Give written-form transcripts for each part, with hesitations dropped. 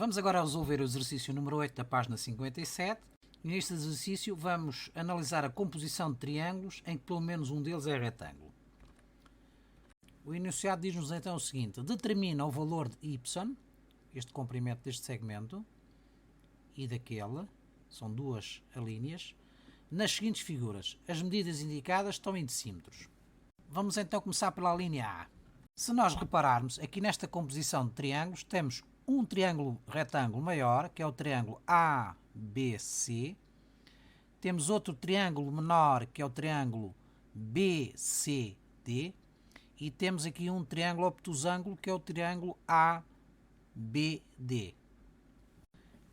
Vamos agora resolver o exercício número 8 da página 57 e neste exercício vamos analisar a composição de triângulos em que pelo menos um deles é retângulo. O enunciado diz-nos então o seguinte: determina o valor de y, este comprimento deste segmento, e daquele, são duas alíneas, nas seguintes figuras. As medidas indicadas estão em decímetros. Vamos então começar pela linha A. Se nós repararmos, aqui nesta composição de triângulos, temos um triângulo retângulo maior, que é o triângulo ABC. Temos outro triângulo menor, que é o triângulo BCD. E temos aqui um triângulo obtusângulo, que é o triângulo ABD.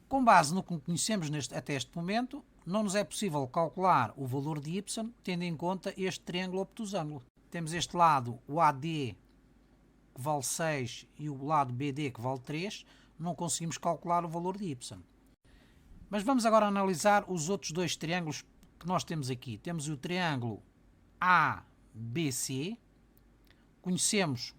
Com base no que conhecemos até este momento, não nos é possível calcular o valor de y, tendo em conta este triângulo obtusângulo. Temos este lado, o AD, que vale 6, e o lado BD, que vale 3, não conseguimos calcular o valor de y. Mas vamos agora analisar os outros dois triângulos que nós temos aqui. Temos o triângulo ABC, conhecemos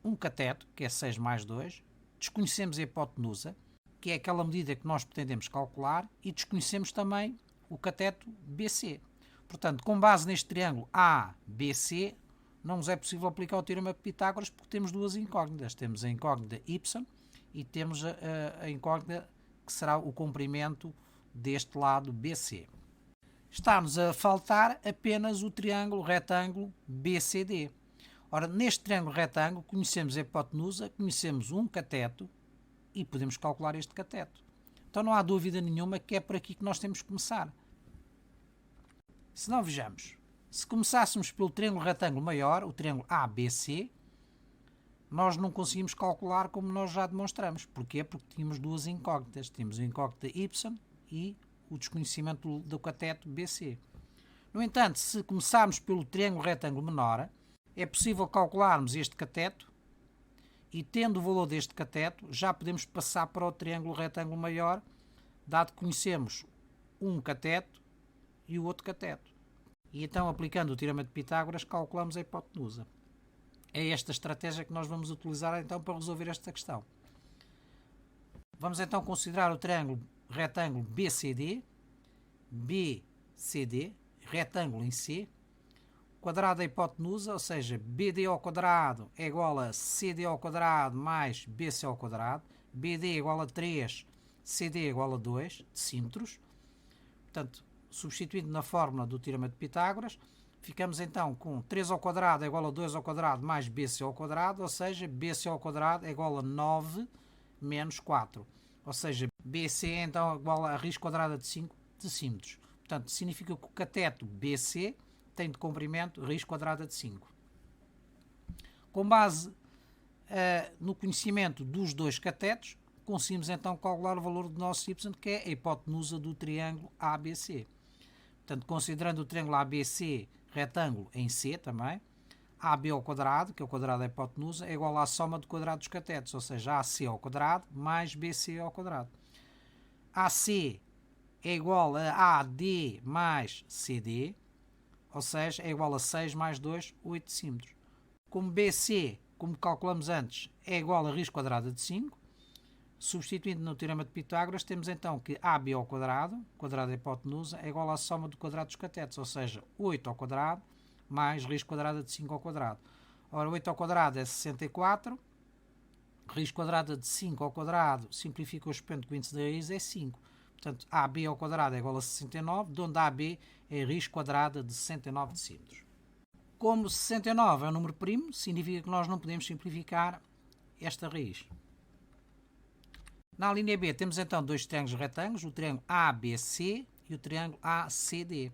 um cateto, que é 6 mais 2, desconhecemos a hipotenusa, que é aquela medida que nós pretendemos calcular, e desconhecemos também o cateto BC. Portanto, com base neste triângulo ABC, não nos é possível aplicar o teorema de Pitágoras porque temos duas incógnitas. Temos a incógnita y e temos a incógnita que será o comprimento deste lado BC. Está-nos a faltar apenas o triângulo retângulo BCD. Ora, neste triângulo retângulo conhecemos a hipotenusa, conhecemos um cateto e podemos calcular este cateto. Então não há dúvida nenhuma que é por aqui que nós temos que começar. Se não, vejamos. Se começássemos pelo triângulo retângulo maior, o triângulo ABC, nós não conseguimos calcular como nós já demonstramos. Porquê? Porque tínhamos duas incógnitas. Tínhamos a incógnita y e o desconhecimento do cateto BC. No entanto, se começarmos pelo triângulo retângulo menor, é possível calcularmos este cateto e, tendo o valor deste cateto, já podemos passar para o triângulo retângulo maior, dado que conhecemos um cateto e o outro cateto. E então, aplicando o teorema de Pitágoras, calculamos a hipotenusa. É esta estratégia que nós vamos utilizar então para resolver esta questão. Vamos então considerar o triângulo retângulo BCD, retângulo em C, quadrado da hipotenusa, ou seja, BD ao quadrado é igual a CD ao quadrado mais BC ao quadrado, BD é igual a 3, CD é igual a 2 decímetros. Portanto, substituindo na fórmula do teorema de Pitágoras, ficamos então com 3 ao quadrado é igual a 2 ao quadrado mais BC ao quadrado, ou seja, BC ao quadrado é igual a 9 menos 4. Ou seja, BC é então igual a raiz quadrada de 5 decímetros. Portanto, significa que o cateto BC tem de comprimento raiz quadrada de 5. Com base no conhecimento dos dois catetos, conseguimos então calcular o valor do nosso y, que é a hipotenusa do triângulo ABC. Portanto, considerando o triângulo ABC retângulo em C também, AB ao quadrado, que é o quadrado da hipotenusa, é igual à soma do quadrado dos catetos, ou seja, AC ao quadrado mais BC ao quadrado. AC é igual a AD mais CD, ou seja, é igual a 6 mais 2, 8 decímetros. Como BC, como calculamos antes, é igual a raiz quadrada de 5, substituindo no teorema de Pitágoras, temos então que AB ao quadrado, quadrado da hipotenusa, é igual à soma do quadrado dos catetos, ou seja, 8 ao quadrado mais raiz quadrada de 5 ao quadrado. Ora, 8 ao quadrado é 64, raiz quadrada de 5 ao quadrado simplifica o expoente com o índice da raiz, é 5. Portanto, AB ao quadrado é igual a 69, de onde AB é a raiz quadrada de 69 decímetros. Como 69 é um número primo, significa que nós não podemos simplificar esta raiz. Na linha B temos então dois triângulos retângulos, o triângulo ABC e o triângulo ACD.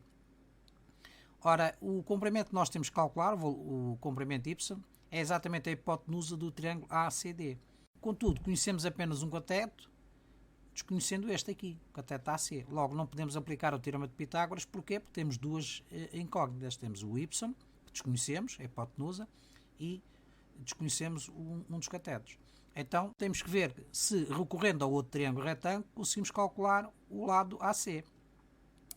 Ora, o comprimento que nós temos que calcular, o comprimento y, é exatamente a hipotenusa do triângulo ACD. Contudo, conhecemos apenas um cateto, desconhecendo este aqui, o cateto AC. Logo, não podemos aplicar o teorema de Pitágoras. Porquê? Porque temos duas incógnitas. Temos o y, que desconhecemos, a hipotenusa, e desconhecemos um dos catetos. Então, temos que ver se, recorrendo ao outro triângulo retângulo, conseguimos calcular o lado AC.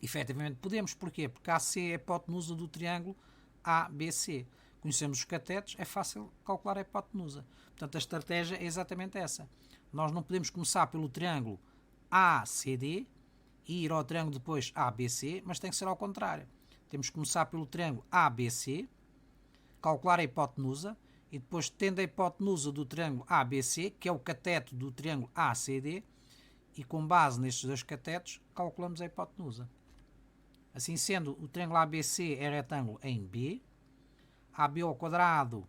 Efetivamente podemos. Porquê? Porque AC é a hipotenusa do triângulo ABC. Conhecemos os catetos, é fácil calcular a hipotenusa. Portanto, a estratégia é exatamente essa. nós não podemos começar pelo triângulo ACD e ir ao triângulo depois ABC, mas tem que ser ao contrário. Temos que começar pelo triângulo ABC, calcular a hipotenusa e depois, tendo a hipotenusa do triângulo ABC, que é o cateto do triângulo ACD, e com base nestes dois catetos, calculamos a hipotenusa. Assim sendo, o triângulo ABC é retângulo em B, AB ao quadrado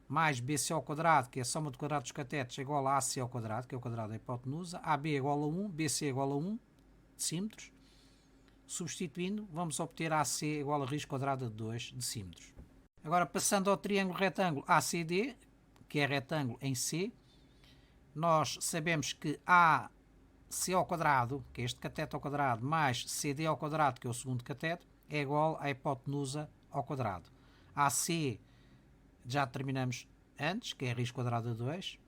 mais BC ao quadrado, que é a soma do quadrado dos catetos, é igual a AC ao quadrado, que é o quadrado da hipotenusa. AB é igual a 1, BC é igual a 1 decímetros. Substituindo, vamos obter AC igual a raiz quadrada de 2 decímetros. Agora, passando ao triângulo retângulo ACD, que é retângulo em C, nós sabemos que AC ao quadrado, que é este cateto ao quadrado, mais CD ao quadrado, que é o segundo cateto, é igual à hipotenusa ao quadrado. AC já terminamos antes, que é a raiz quadrada de 2,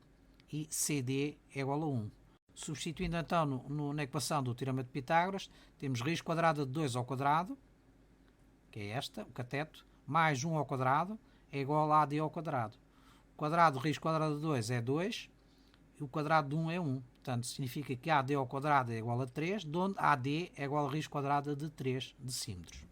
e CD é igual a 1. Substituindo então na equação do teorema de Pitágoras, temos raiz quadrada de 2 ao quadrado, que é esta, o cateto, mais 1 ao quadrado, é igual a AD ao quadrado. O quadrado de raiz quadrada de 2 é 2, e o quadrado de 1 é 1. Portanto, significa que AD ao quadrado é igual a 3, de onde AD é igual a raiz quadrada de 3 decímetros.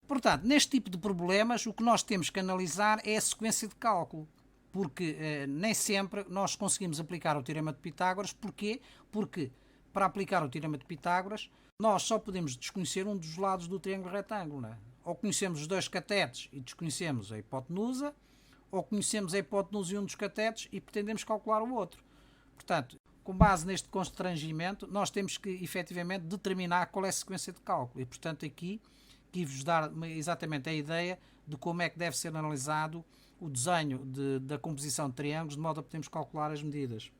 Portanto, neste tipo de problemas, o que nós temos que analisar é a sequência de cálculo, porque nem sempre nós conseguimos aplicar o teorema de Pitágoras. Porquê? Porque para aplicar o teorema de Pitágoras, nós só podemos desconhecer um dos lados do triângulo retângulo, não é? Ou conhecemos os dois catetos e desconhecemos a hipotenusa, ou conhecemos a hipotenusa e um dos catetos e pretendemos calcular o outro. Portanto, com base neste constrangimento, nós temos que efetivamente determinar qual é a sequência de cálculo. E, portanto, aqui quis-vos dar exatamente a ideia de como é que deve ser analisado o desenho da composição de triângulos, de modo a podermos calcular as medidas.